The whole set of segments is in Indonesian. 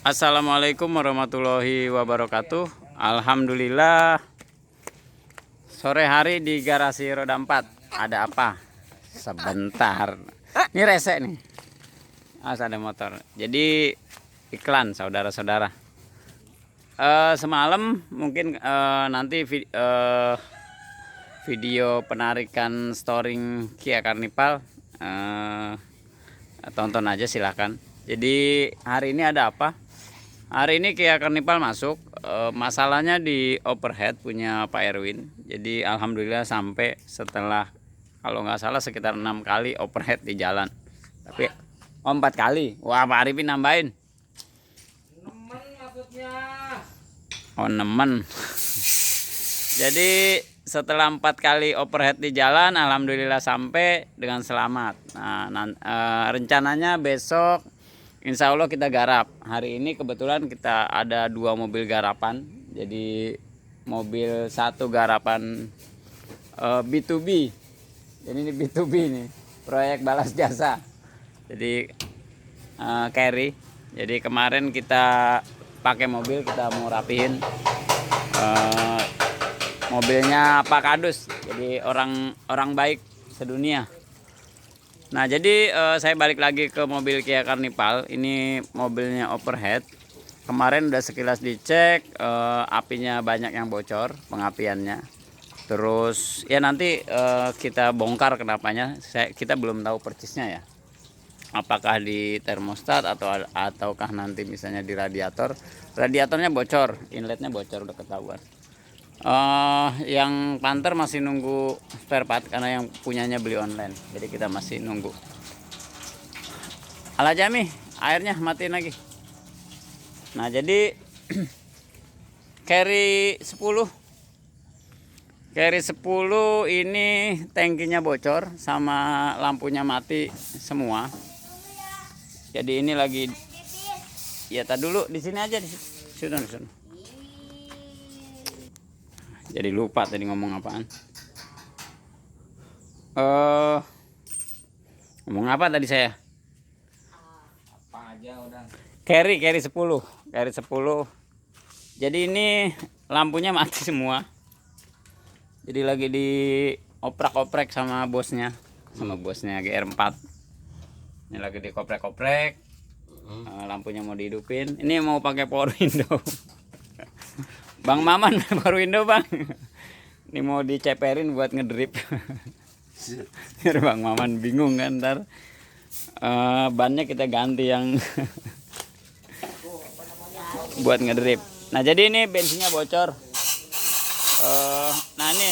Assalamualaikum warahmatullahi wabarakatuh. Alhamdulillah, sore hari di garasi roda 4. Ada apa? Sebentar. Ini rese nih. Ada motor. Jadi iklan saudara-saudara. Semalam mungkin nanti video penarikan storing Kia Carnival tonton aja silahkan. Jadi hari ini ada apa? Hari ini Kia Carnival masuk. Masalahnya di overhead punya Pak Erwin. Jadi alhamdulillah sampai setelah kalau nggak salah sekitar 6 kali overhead di jalan. Tapi 4 kali. Wah, Pak Arifin nambahin. Nemen maksudnya. Oh, nemen. Jadi setelah 4 kali overhead di jalan, alhamdulillah sampai dengan selamat. Nah, rencananya besok insya Allah kita garap. Hari ini kebetulan kita ada 2 mobil garapan. Jadi mobil 1 garapan B2B. Jadi ini B2B nih, proyek balas jasa. Jadi carry. Jadi kemarin kita pakai mobil, kita mau rapihin. Mobilnya Pak Kadus, jadi orang baik sedunia. Nah, jadi saya balik lagi ke mobil Kia Carnival. Ini mobilnya overhead. Kemarin udah sekilas dicek, apinya banyak yang bocor, pengapiannya. Terus ya nanti kita bongkar kenapanya. Kita belum tahu persisnya ya. Apakah di termostat ataukah nanti misalnya di radiator. Radiatornya bocor, inletnya bocor udah ketahuan. Yang Panther masih nunggu spare part karena yang punyanya beli online. Jadi kita masih nunggu. Alajami, airnya matiin lagi. Nah, jadi carry 10 ini tangkinya bocor sama lampunya mati semua. Jadi ini lagi ya tadi dulu di sini aja di sini. Jadi lupa tadi ngomong apaan. Ngomong apa tadi saya? Apa aja udah. Carry 10. Jadi ini lampunya mati semua. Jadi lagi di oprek sama bosnya. GR4. Ini lagi dikoprek-koprek. Lampunya mau dihidupin. Ini mau pakai power window. Bang Maman baru Indo bang. Ini mau diceperin buat ngedrip. Biar Bang Maman bingung kan ntar. Bannya kita ganti yang buat ngedrip. Nah, jadi ini bensinnya bocor. Nah ini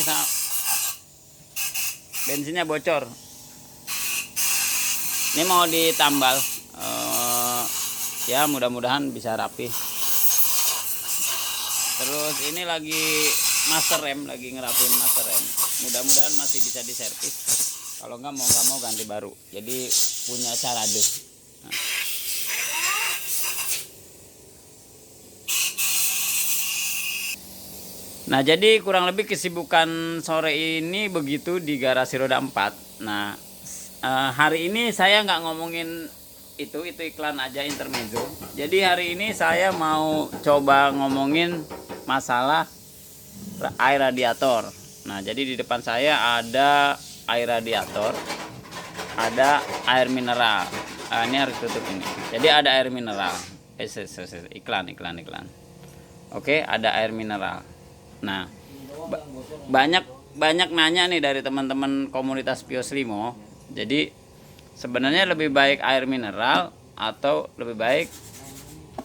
bensinnya bocor. Ini mau ditambal. Ya mudah-mudahan bisa rapi. Terus ini lagi master rem, lagi ngerapin master rem. Mudah-mudahan masih bisa diservis. Kalau nggak mau ganti baru. Jadi punya cara deh. Nah, jadi kurang lebih kesibukan sore ini begitu di garasi roda 4. Nah, hari ini saya nggak ngomongin itu iklan aja intermezzo. Jadi hari ini saya mau coba ngomongin masalah air radiator. Nah, jadi di depan saya ada air radiator, ada air mineral. Ini harus tutup ini. Jadi ada air mineral. Iklan. Oke, ada air mineral. Nah, banyak nanya nih dari teman-teman komunitas Pios Limo. Jadi sebenarnya lebih baik air mineral atau lebih baik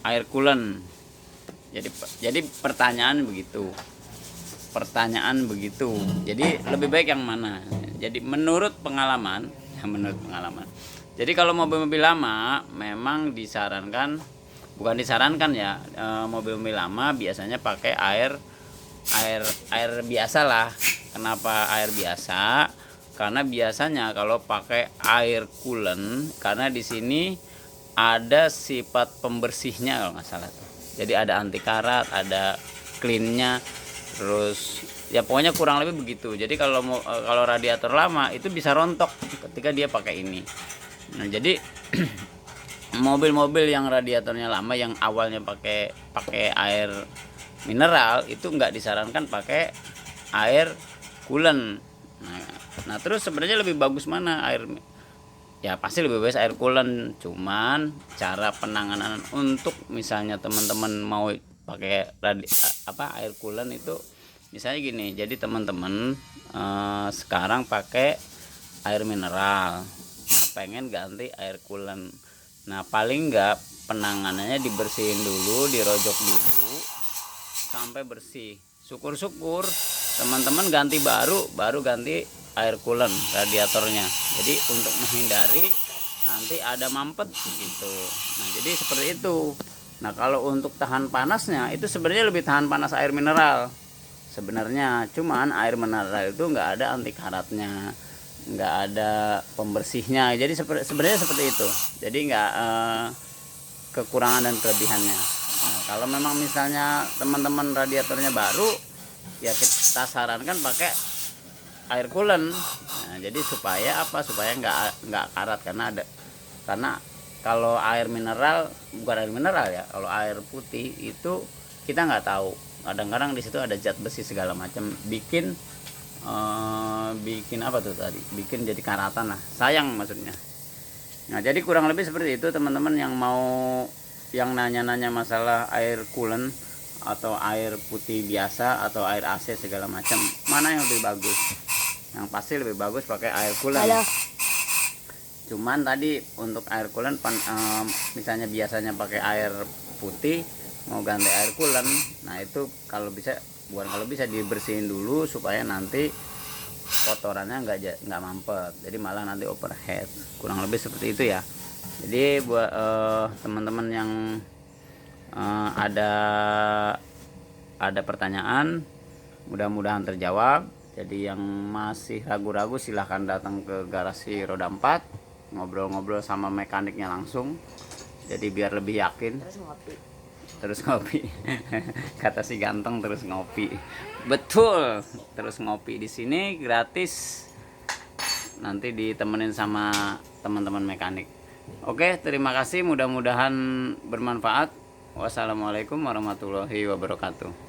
air coolant. Jadi pertanyaan begitu. Jadi lebih baik yang mana? Jadi menurut pengalaman. Jadi kalau mobil-mobil lama memang bukan disarankan ya, mobil-mobil lama biasanya pakai air biasa lah. Kenapa air biasa? Karena biasanya kalau pakai air coolant, karena di sini ada sifat pembersihnya kalau nggak salah tuh. Jadi ada anti karat, ada cleannya, terus ya pokoknya kurang lebih begitu. Jadi kalau radiator lama itu bisa rontok ketika dia pakai ini. Nah, jadi mobil-mobil yang radiatornya lama yang awalnya pakai air mineral itu nggak disarankan pakai air coolant. Nah terus sebenarnya lebih bagus mana air, ya pasti lebih bagus air coolant, cuman cara penanganan untuk misalnya teman-teman mau pakai air coolant itu misalnya gini. Jadi teman-teman sekarang pakai air mineral, pengen ganti air coolant. Nah paling enggak penanganannya dibersihin dulu, dirojok dulu sampai bersih. Syukur-syukur teman-teman ganti baru ganti air coolant radiatornya. Jadi untuk menghindari nanti ada mampet gitu. Nah jadi seperti itu. Nah kalau untuk tahan panasnya itu sebenarnya lebih tahan panas air mineral sebenarnya, cuman air mineral itu nggak ada anti karatnya, nggak ada pembersihnya. Jadi sebenarnya seperti itu. Jadi nggak kekurangan dan kelebihannya. Nah, kalau memang misalnya teman-teman radiatornya baru, ya kita sarankan pakai air coolant. Nah, jadi supaya apa? Supaya nggak karat, karena kalau air mineral, bukan air mineral ya, kalau air putih itu kita nggak tahu. Kadang-kadang di situ ada zat besi segala macam, bikin apa tuh tadi? Bikin jadi karatan lah. Sayang maksudnya. Nah, jadi kurang lebih seperti itu teman-teman yang nanya-nanya masalah air coolant atau air putih biasa atau air AC segala macam, mana yang lebih bagus? Yang pasti lebih bagus pakai air coolant. Halo. Cuman tadi untuk air coolant misalnya biasanya pakai air putih, mau ganti air coolant, nah itu kalau bisa dibersihin dulu supaya nanti kotorannya nggak mampet, jadi malah nanti overheat. Kurang lebih seperti itu ya. Jadi buat teman-teman yang ada pertanyaan, mudah-mudahan terjawab. Jadi yang masih ragu-ragu silahkan datang ke garasi roda 4, ngobrol-ngobrol sama mekaniknya langsung, jadi biar lebih yakin. Terus ngopi kata si ganteng, terus ngopi. Betul, terus ngopi di sini gratis, nanti ditemenin sama teman-teman mekanik. Oke, terima kasih, mudah-mudahan bermanfaat. Wassalamualaikum warahmatullahi wabarakatuh.